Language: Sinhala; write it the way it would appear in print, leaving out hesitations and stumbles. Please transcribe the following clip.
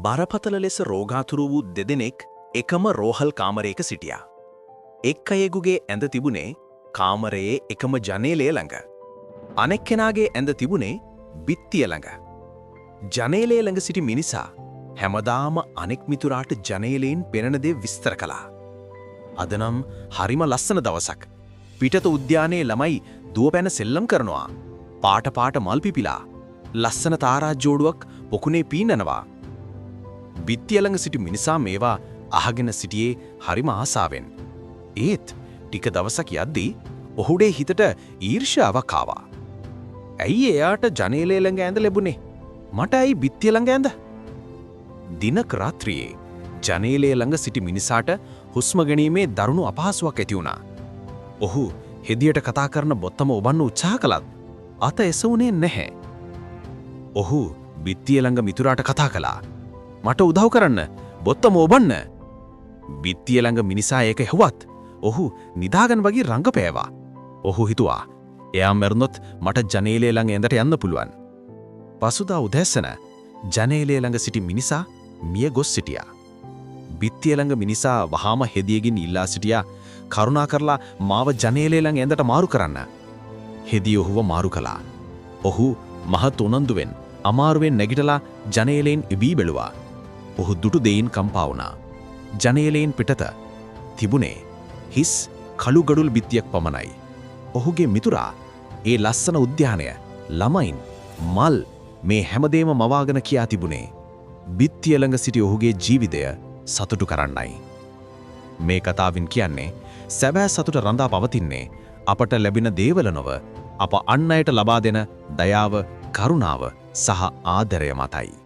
බරපතල ලෙස රෝගාතුරු වූ දෙදෙනෙක් එකම රෝහල් කාමරයක සිටියා. එක් අයෙකුගේ ඇඳ තිබුණේ කාමරයේ එකම ජනේලය ළඟ. අනෙක් කෙනාගේ ඇඳ තිබුණේ බිත්තිය ළඟ. ජනේලය ළඟ සිටි මිනිසා හැමදාම අනෙක් මිතුරාට ජනේලයෙන් පෙනෙන දේ විස්තර කළා. අද නම් හරිම ලස්සන දවසක්. පිටත උද්‍යානයේ ළමයි දුවපැන සෙල්ලම් කරනවා. පාට පාට මල් පිපිලා ලස්සන තාරා ජෝඩුවක් පොකුණේ පීනනවා. බිත්තිය ළඟ සිටි මිනිසා මේවා අහගෙන සිටියේ හරිම ආසාවෙන්. ඒත් ටික දවසක් යද්දී ඔහුගේ හිතට ඊර්ෂ්‍යාවක් ආවා. ඇයි එයාට ජනේලය ළඟ ඇඳ ලැබුණේ? මට ඇයි බිත්තිය ළඟ ඇඳ? දිනක රාත්‍රියේ ජනේලය ළඟ සිටි මිනිසාට හුස්ම ගැනීමේ දරුණු අපහසුාවක් ඇති වුණා. ඔහු හෙදියට කතා කරන බොත්තම ඔබන්න උත්සාහ කළත් අත එසවුනේ නැහැ. ඔහු බිත්තිය ළඟ මිතුරාට කතා කළා. මට උදව් කරන්න, බොත්තම ඔබන්න. බිත්තිය ළඟ මිනිසා ඒක ඇහුවත් ඔහු නිදාගන්න වගේ රංගපෑවා. ඔහු හිතුවා එයා මැරුණොත් මට ජනේලය ළඟ ඇඳට යන්න පුළුවන්. පසුදා උදැසන ජනේලය ළඟ සිටි මිනිසා මිය ගොස් සිටියා. බිත්තිය ළඟ මිනිසා වහාම හෙදියකින් ඉල්ලා සිටියා කරුණා කරලා මාව ජනේලය ළඟ ඇඳට මාරු කරන්න. හෙදිය ඔහුව මාරු කළා. ඔහු මහත් උනන්දුවෙන් අමාරුවෙන් නැගිටලා ජනේලයෙන් ඉබී බැලුවා. ඔහු දුටු දෙයින් කම්පා වුණා. ජනේලයෙන් පිටත තිබුණේ හිස් කළු ගඩොල් බිත්තියක් පමණයි. ඔහුගේ මිතුරා ඒ ලස්සන උද්‍යානය, ළමයින්, මල් මේ හැමදේම මවාගෙන කියා තිබුණේ බිත්තිය ළඟ සිටි ඔහුගේ ජීවිතය සතුටු කරන්නයි. මේ කතාවෙන් කියන්නේ සැබෑ සතුට රඳා පවතින්නේ අපට ලැබෙන දේවල නොව අප අන් අයට ලබා දෙන දයාව, කරුණාව සහ ආදරය මතයි.